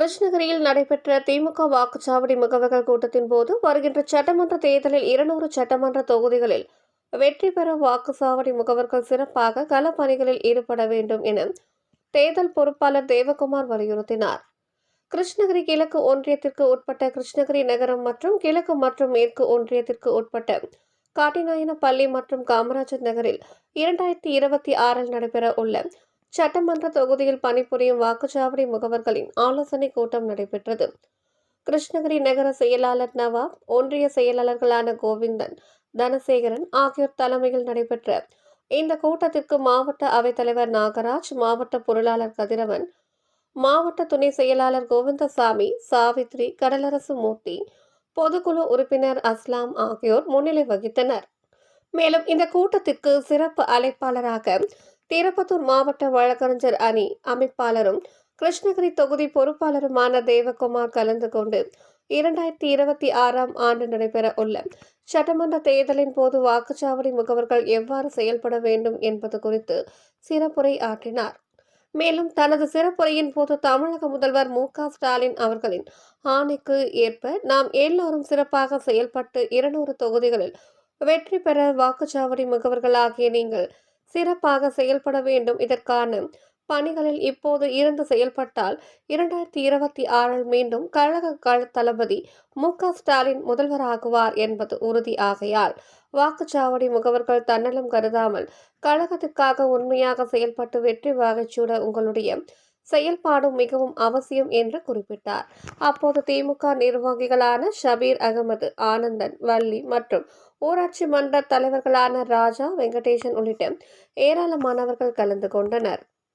கிருஷ்ணகிரியில் நடைபெற்ற திமுக வாக்குச்சாவடி முகவர்கள் கூட்டத்தின் போது வருகின்ற சட்டமன்ற தேர்தலில் 200 சட்டமன்ற தொகுதிகளில் வெற்றி பெற வாக்குச்சாவடி முகவர்கள் சிறப்பாக களப்பணிகளில் ஈடுபட வேண்டும் என தேர்தல் பொறுப்பாளர் தேவகுமார் வலியுறுத்தினார். கிருஷ்ணகிரி கிழக்கு ஒன்றியத்திற்கு உட்பட்ட கிருஷ்ணகிரி நகரம் மற்றும் கிழக்கு மற்றும் மேற்கு ஒன்றியத்திற்கு உட்பட்ட காட்டிநாயனப்பள்ளி மற்றும் காமராஜர் நகரில் 2026 நடைபெற உள்ள சட்டமன்ற தொகுதியில் பணிபுரியும் வாக்குச்சாவடி முகவர்களின் ஆலோசனை கூட்டம் நடைபெற்றது. கிருஷ்ணகிரி நகர செயலாளர் நவாப், ஒன்றிய செயலாளர்களான கோவிந்தன், தனசேகரன் ஆகியோர் தலைமையில் நடைபெற்ற இந்த கூட்டத்திற்கு மாவட்ட அவைத்தலைவர் நாகராஜ், மாவட்ட பொருளாளர் கதிரவன், மாவட்ட துணை செயலாளர் கோவிந்தசாமி, சாவித்ரி, கடலரசு மூர்த்தி, பொதுக்குழு உறுப்பினர் அஸ்லாம் ஆகியோர் முன்னிலை வகித்தனர். மேலும் இந்த கூட்டத்திற்கு சிறப்பு அழைப்பாளராக திருப்பத்தூர் மாவட்ட வழக்கறிஞர் அணி அமைப்பாளரும் கிருஷ்ணகிரி தொகுதி பொறுப்பாளருமான தேவகுமார் கலந்து கொண்டு 2026 நடைபெற உள்ள சட்டமன்ற தேர்தலின் போது வாக்குச்சாவடி முகவர்கள் எவ்வாறு செயல்பட வேண்டும் என்பது குறித்து சிறப்புரை ஆற்றினார். மேலும் தனது சிறப்புரையின் போது தமிழக முதல்வர் மு.க.ஸ்டாலின் அவர்களின் ஆணைக்கு ஏற்ப நாம் எல்லோரும் சிறப்பாக செயல்பட்டு 200 தொகுதிகளில் வெற்றி பெற வாக்குச்சாவடி முகவர்களாகிய நீங்கள் சிறப்பாக செயல்பட வேண்டும். இதற்கான பணிகளில் இப்போது இருந்து செயல்பட்டால் 2026 மீண்டும் கழக தளபதி மு.க.ஸ்டாலின் முதல்வராகுவார் என்பது உறுதி. ஆகையால் வாக்குச்சாவடி முகவர்கள் தன்னலம் கருதாமல் கழகத்திற்காக உண்மையாக செயல்பட்டு வெற்றி வாகைச்சூட உங்களுடைய செயல்பாடும் மிகவும் அவசியம் என்று குறிப்பிட்டார். அப்போது திமுக நிர்வாகிகளான ஷபீர் அகமது, ஆனந்தன், வள்ளி மற்றும் ஊராட்சி மன்ற தலைவர்களான ராஜா, வெங்கடேசன் உள்ளிட்ட ஏராளமானவர்கள் கலந்து கொண்டனர்.